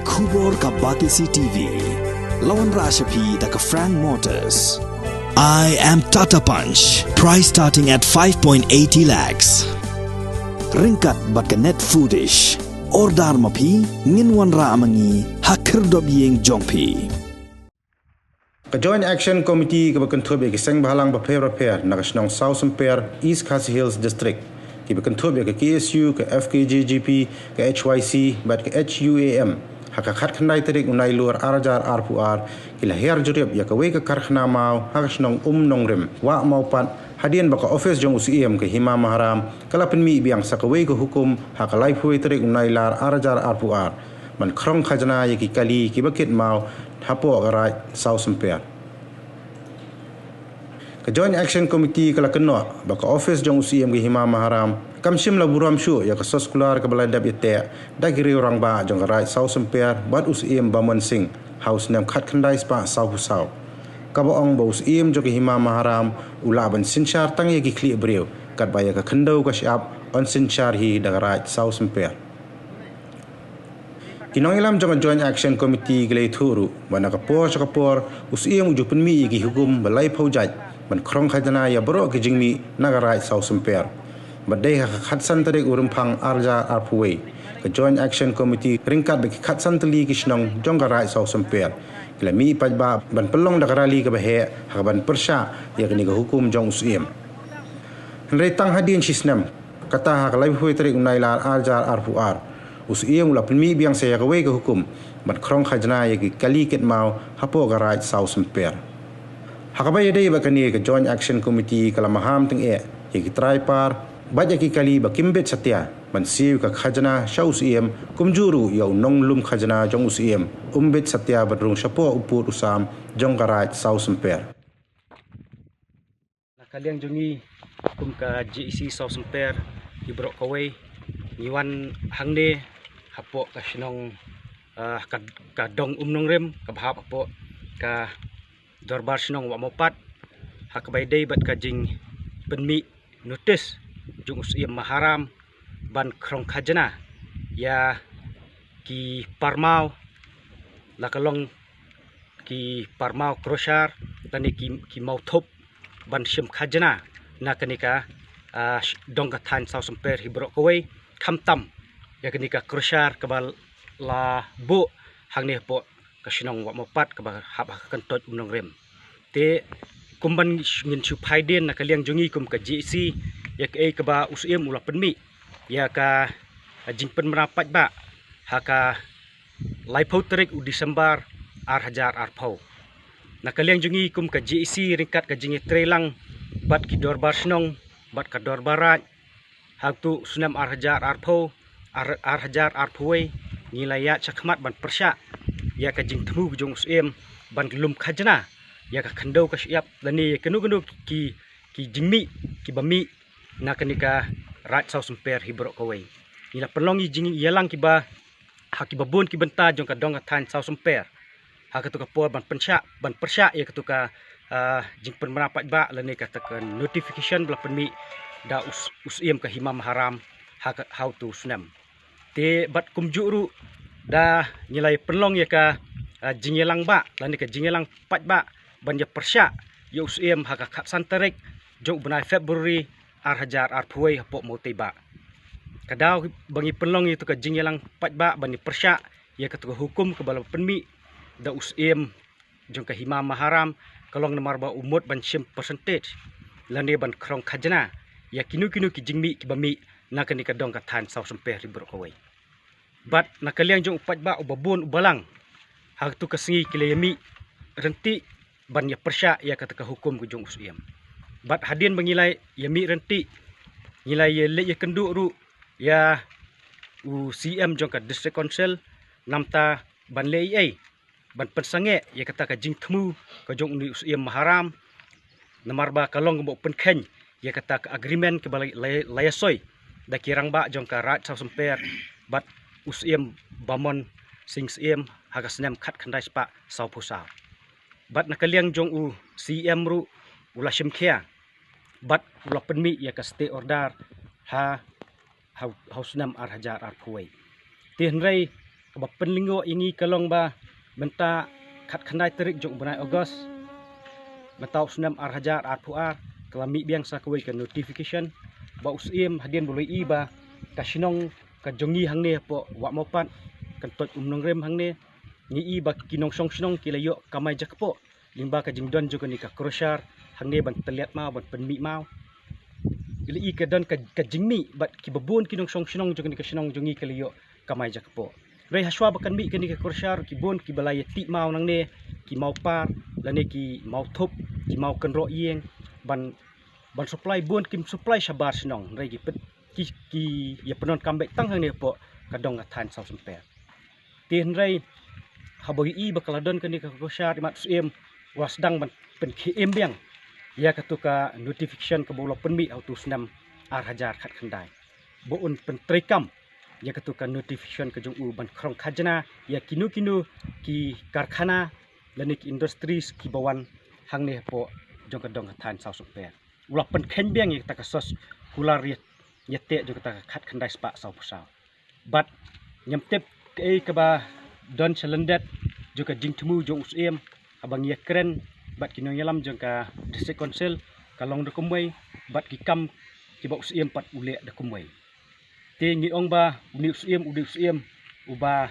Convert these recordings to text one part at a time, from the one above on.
Kubor ka Batisi TV. Lawan Rashapi da ka Frank Motors. I am Tata Punch. Price starting at 5.80 lakhs. Ringkat bat ka net foodish. Ordar mapi nginwan ra amangi hakir dob yeng jongpi. Ka Joint Action Committee ka bakantobe ki seng bahalang ba repair na ka snong South Sampair East Khasi Hills District ki bakantobe ka KSU ka FKJGP ka HYC bat ka HUAM haka khat khandai terik unai luar arajar arpuar ki lahir jurib ya ka we ka karkhana mau haka snong nongrim wa mau pat hadian baka office jong UCM ke Hima Maharam kala penmi biang sakawai ke hukum haka lai phui terik unai lar arajar arpuar man krong khajana ya ki kali ki bakit mau hapo garai South Sampair ka Joint Action Committee kala kenno baka office jong UCM ke Hima Maharam kamsim la buram shu ya ka soskular ka balai dab yete dagiri orang ba jong garai South Sampair bat UCM Bamon Singh house nam khat khandai spa South South kabaong ba UCM jong ke Hima Maharam ulaban sinchar tang ya ki kli breu kat baya ka khandau ka syap on sinchar hi dagarai South Sampair Kinong ilam jong Joint Action Committee gilay thuru bana kapor sa kapor UCM uju penmi ki hukum balai paujaj ban krong khajana ya bro ki jingmi nagarai South Sampair badai ka khatsan tarik urumpang arja arpuwe ka Joint Action Committee ringkat be khatsan tali ki snong jong garai South Sampair kila mi pajba ban pelong dagarali ka bahe ha ban persya ya kini ka hukum jong UCM henry tang hadin sisnam kata ha kalai hui tarik unailar arja arpuar UCM ula penmi biang saya kawe ke hukum ban krong khajana ya ki kali ket mau hapo garai South Sampair hakabai dei bakani ke Joint Action Committee kala maham teng ya ki trai par baja ki kali bakimbet satya ban siu ka khajana sha UCM kumjuru ya nong lum khajana jong UCM umbet satya badrung sapo upur usam jong garai South Sampair nakaliang jungi kum ka GEC South Sampair ibrok kawe niwan hangne hapo ka sinong ka dong nongrem ka bahap hapo ka dorbar sinong wa mopat hakabay day bat ka jing penmi notice jung UCM Maharam ban krong khajana ya ki parmau lakalong ki parmau kroshar tani ki mau thop ban sim khajana na kanika dong ka than South Sampair hibrok kawe kamtam ya kenika krusar kabal la bu hangne po kasinong wa mopat kabal hab kantot nongrem te kumban ngin chu phaiden na kaliang jungi kum ka GC ya ke kaba UCM ula penmi ya ka jingpen merapat ba haka laipau terik u Disember ar hajar ar phau na kaliang jungi kum ka GC ringkat ka jingi trelang bat ki dorbar snong bat ka dorbarat haktu sunam ar hajar ar phau ar hajar ar phuai ngilaya chakmat ban persya ya ka jing thmu jong UCM ban lum khajana ya ka khandau ka syap lani kenu ki jingmi ki bami na kanika rat South Sampair hibrok kawe ila pelongi jing yelang ki ba hakibabun ki benta jong ka dong than South Sampair hakatu ka por ban persya ya katuka jing pen merapat ba lani katakan notification bla penmi da UCM ka Hima Maharam how to sunam te bat kumjuru da nilai penlong ya ka jingelang ba lani ka jingelang pat ba ban ya persya ya UCM haka khatsan tarik jong bunai February ar hajar ar phuai hapo mote ba kadaw bangi penlong itu ka jingelang pat ba ban ya persya ya ka hukum ke bala penmi da UCM jong ka Hima Maharam kalong namar ba umut ban sim percentage lani ban krong khajana ya kinu ki jingmi ki bami na kanika dong ka than South Sampair ribrok kawe bat nakaliang jong upat ba ubabun ubalang haktu kasingi kilayami renti ban ya persya ya kata hukum ku jong UCM bat hadin mengilai yami renti ngilai ye le ya kendu ru ya UCM jong ka District Council namta ban le ai ban pensange ya kata ka jing thmu ka jong UCM Maharam namar ba kalong mo penkhen ya kata ka agreement ke balai layasoi da kirang ba jong ka rat South Sampair bat UCM Bamon Singh UCM hagasnam khat khandai spa sau pusa bat nakaliang jong UCM ru ula simkhia bat ula penmi ya ka stay order ha hausnam ar hajar ar phuai ti hnrei kaba penlinggo ingi kalong ba menta khat khandai terik jong bunai Ogos mentau senam ar hajar ar puar kelami biang sa kawai ke notification ba usiem hadian boleh i ba kasinong ka jongi hangne po wa mopat kentot umnong rem hangne ni i ba kinong song sinong kilayo kamai jakpo limba ka jingdon juga ni ka krosyar hangne ban teliat mau ban penmi mau ili i ka don ka jingmi bat kibabun kinong song sinong juga ni ka sinong jongi kilayo kamai jakpo rei haswa bakan mi kini ka krosyar kibon kibalaya ti mau nangne ki mau par lane ki mau thop ki mau kenro yeng ban supply bun kim supply sabar sinong rei ki ya penon kambek tang hang ne po kadong athan sau semper tin rei haboi i bakaladon kini ka krosyar mat suem wasdang ban pen km biang ya katuka notification ke bola penmi auto senam ar hajar khat khandai bo un pen trekam ya katuka notification ke jong u ban krong khajana ya kinu ki karkhana lani ki industries ki bawan hang ne po jong kadong athan sau semper ulah pen khen biang ya taka sos kular ya te jong kata khat khandai spa sau pusau bat nyamtep ke ba don chalendet juga jingtemu jong usem abang ya keren bat kinong yalam jong ka district council kalong de kumwei bat ki kam ki ba usem pat ule de kumwei te ngi ong ba uni usem uba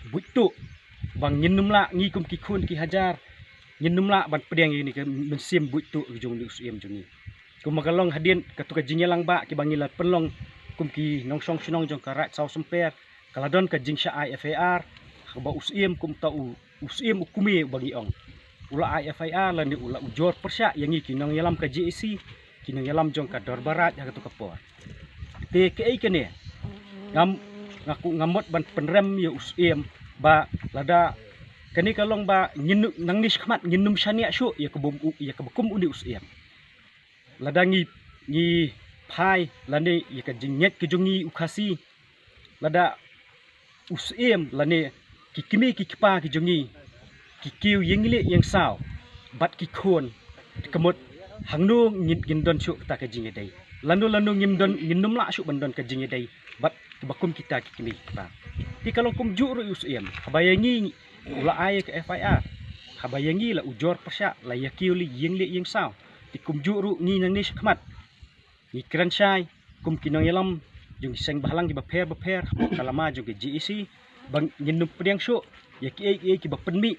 buitu bang nyinumla ngi kum ki khun ki hajar nyinumla ban pedeng ini ke mensim buitu jong ni usem jong ni kum makalong hadien katuka jingyalang ba ki bangila penlong kum ki nongsong sinong jong ka rat sau semper kaladon ka jing sha IFAR ba usiem kum tau usiem ukumi bagi ong ula IFAR lan di ula ujor persya yang iki nong yalam ka JEC kinong yalam jong ka Dor Barat ya katu kapor te ke kene ngaku ngamot ban penrem ya usiem ba lada kani kalong ba nyinu nangnis khmat nyinum shania syu ya kebum ya kebekum uni usiem lada ngi pai lani ya ka jingnyet ke jongi ukasi lada usiem lani kikimi kikipa ki jongi kikiu yengile yang sao bat ki khon kemot hangnu ngindon syu ta ka jinge dai landu ngindon ngindum la syu bandon ka jinge dai bat bakum kita kikimi kipa ti kalau kum juru usiem habayangi ula ay ka FIR habayangi la ujor persya la yakiu li yengle yang sao ti kum juru ngi nang ni khmat ni kran sai kum kinong yalam jung seng bahalang ki baper kalama jung ke JEC bang nyinum pedang syu ya ki bapenmi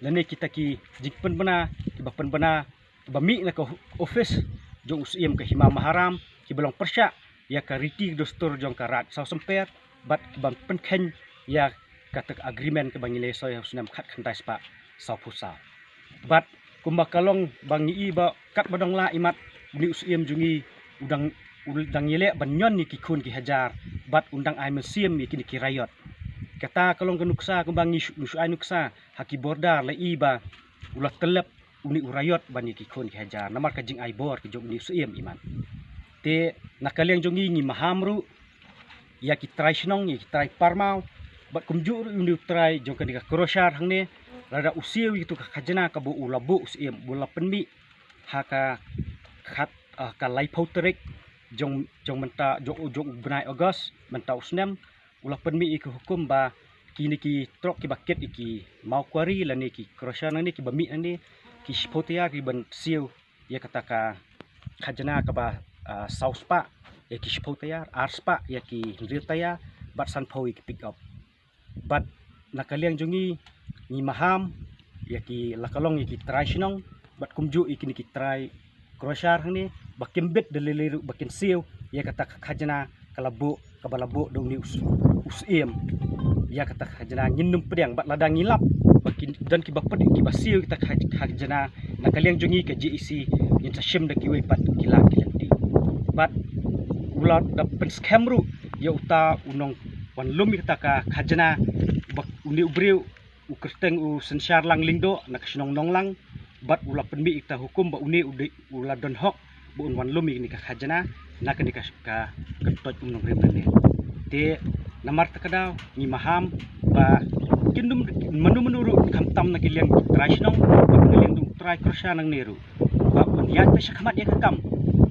lane kita ki jikpen bana ki bapen bana bami na ka office jong usiem ke hima maharam ki belong persya ya ka riti dostor jong ka rat sau semper bat ki bang penkhen ya kata agreement ke bangile so ya sunam khat khandai spa sau pusa bat kumbakalong bang i ba kat badong la imat ni usiem jungi udang yele banyon ni ki khun ki hajar bat undang ai mesiem ni ki rayot kata kalong kenuksa kembangi nusu nuksa haki bordar la iba ulah telep uni urayot bani ki khon ki hajar namar ka jing ai bor ki jong ni suiem iman te nakaliang jongi ngi mahamru ya ki trai sinong ya ki trai parmau bat kumjur uni trai jong ka krosyar hangne rada usiu itu ka khajana ka bu ulabu usiem bola penmi haka khat ka lai pauterik jong menta jong bunai Ogos menta usnem ulah penmi iki hukum ba kini ki trok ki baket iki mau kuari lani ki krosyar nani ki bami nani ki spotia ki ban siu ya kataka khajana ka ba sauspa ya ki spotia arspa ya ki ritaya bat sanpoi ki pick up bat nakaliang jongi ni maham ya ki lakalong ki try sinong bat kumju iki ki try krosyar ni bakin bet deliliru bakin siu ya kataka khajana kalabu kabalabu dong ni usiem ya kata khajana nyinum pedang bat ladang ngilap bakin dan ki bapet ki basiu kita khajana nakaliang jongi ke JEC yin sashim da ki we pat kila kilati bat ulat da pen scamru ya uta unong wan lumi kita ka khajana bak uni ubriu ukerteng u sensyar lang lingdo nak sinong nonglang bat ula penmi kita hukum ba uni ula don hok bu wan lumi ni ka khajana nak ni ka ketot unong remene te namar takadaw ni maham ba kindum menuru kamtam na kiliang trashnong ba kiliang dum try krosya nang neru ba unyat pa syakmat ya kakam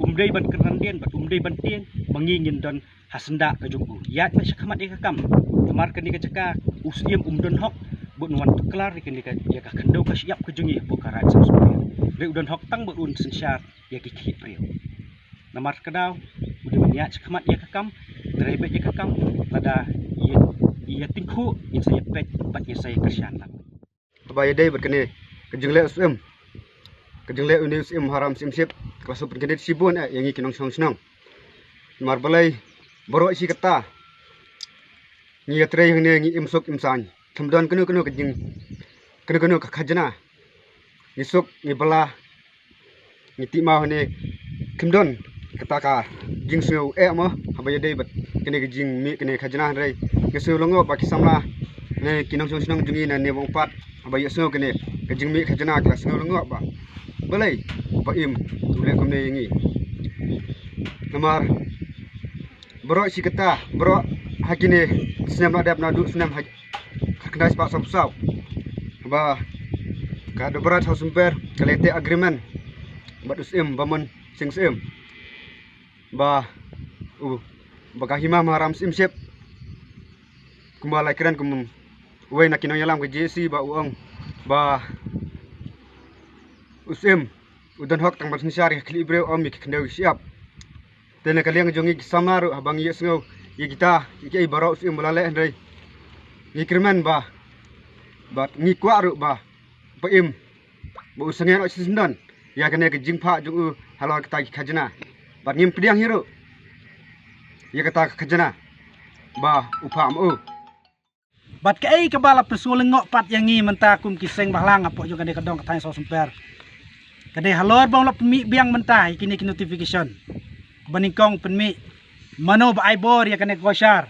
umdai ban kerandien ba umdai ban tien bangingin don hasenda ka jugu yat pa syakmat ya kakam namar ka ni ka jaka usiam umdon hok bu nuan tuklar ikan ya ka kendo ka siap ke jungi bu karat South Sumper re udon hok tang bu un sensyar ya ki khit priu namar kedau udah meniat sekemat ya kakam drebe ya kakam lada ia tingku in saya pet batnya saya kersian lang abaya dai berkene kejungle usum kejungle uni usum haram simsip kelas berkene sibun yang ikinong senang namar balai boro isi kata ni atre yang ni imsuk imsan thamdan kenu kejing kenu khajana ni suk ni bala ni timau ni kimdon ketaka jing seu mo habaya dai bat kene jing mi kene khajana rai keseu longo baki samla ne kinong senang jungi na ne bong pat habaya seu kene kejing mi khajana kelas seu longo ba balai ba im tule komne yangi namar bro si kata bro hakine senam adab nadu senam kena sepak sapsau ba ka dobrat South Sumper kalete agreement bat usim bamun sing ba bakahima maram simsip kumbala kiran kum we nakinong yalam ke JC ba uang ba usim udan hok tang batn syari kalibre mi kendau siap tene kaliang jongi samaru abang ye sngau ye kita iki baro usim bulale ndai ngikirman ba ngikwaru ba paim ba usengen o sindan ya kene ke jingpha jungu halon kita khajana ba ngim pdiang hiru ya kata khajana ba upam bat kai kebala pesuleng ngok pat yang ngi menta kum kiseng bahlang apo jo kade kadong katai South Sumper kade halor bang lop mi biang menta kini notification baningkong penmi mano ba aibor ya kane kosyar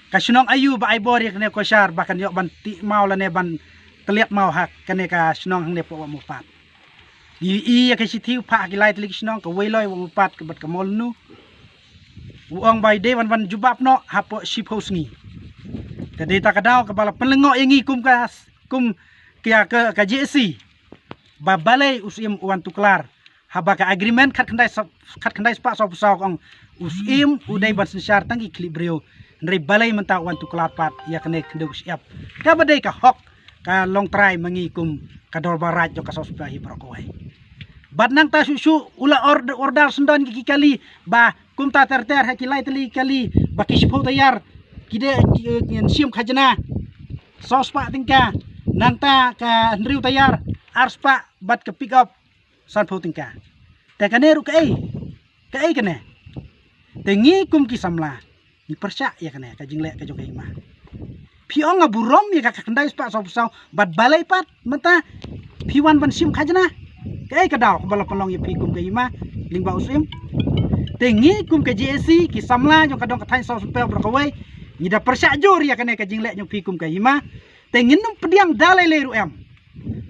kasunong ayu ba aibor ya kane kosyar bahkan yo ban ti mau lane ban teliat mau hak kane ka sunong hang ne po mo pat i ya ke sitiu pa kilai telik sunong ka weiloi mo pat ke bat ka molnu uang bai de wan jubab no hapo sipos ngi kade ta kadau kepala pelengok yang ngi kum kia ke JC ba balai usim uan tuklar haba ka agreement khat khandai spa so pusau kong usim udai ban sensyar tangi klibrio ndri balai menta wan tuklar pat ya kene kenduk siap ka badai ka hok ka long try mengikum ka dor barat jo ka South Sumper hi brokoi bat nang ta susu ula order sendon ki kali ba kum ta ter hakilai teli kali ba kispo tayar kide ngin siam khajana sospa tingka nanta ka ndriu tayar arspa bat ke pick up san tingka te kaneru kai kene tengi kum ki samla ni persya ya kene ka jingle ka jokai ma piong aburom ya ka kendai spa so bat balai pat menta piwan ban sim khajana kai kadau bala pelong ya pikum ka ima lingba usim tengi kum ke JSC ki samla jo kadong katai South Sumper brokawai ngida persya jor ya kene ka jingle nyo pikum ka ima tengin num pediang dalai leru em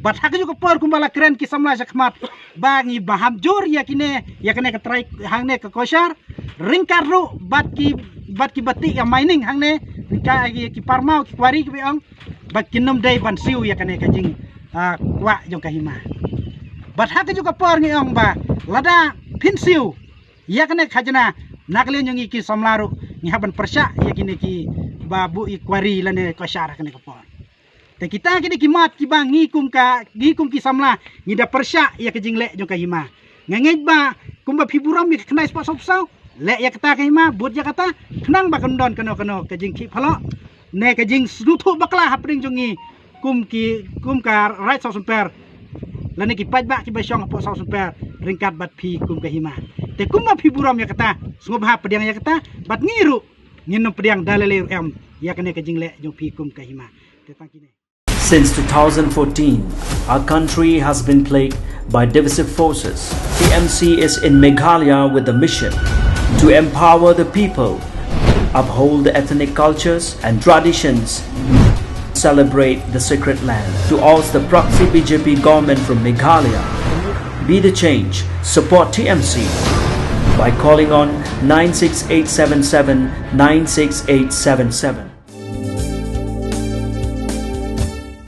bat hak juga por kumbala keren ki samla jakmat bangi baham jor ya kene ka try hangne ka kosyar ringkar ru bat ki batik ya mining hangne ringka ki parmau ki kwari ki beong bat kinum dai ban siu ya kene ka jing kwa jong ka hima bat hak juga por ngeong ba lada pinsiu ya kene khajana nakle nyongi ki samlaru ngihaban persya ya kene ki babu ikwari lane kosyar kene ka por te kita kini kimat ki bang ngikum ki samla ngida persya ya ke jingle jo ka hima ngengej ba kumba fiburam mi kena spa sopsau le ya kata ka hima bud ya kata kenang ba kendon keno ke jing ki phalo ne ke jing snutu bakla hapring jongi kum ka right South Sumper lane ki paj ba ki ba syong po South Sumper ringkat bat pi kum ka hima te kumba fiburam ya kata sungob ha pediang ya kata bat ngiru nginum pediang dalele em ya kene ke jingle jo pi kum ka hima te tangkine. Since 2014, our country has been plagued by divisive forces. TMC is in Meghalaya with a mission to empower the people, uphold the ethnic cultures and traditions, celebrate the sacred land. To oust the proxy BJP government from Meghalaya, be the change, support TMC by calling on 96877 96877.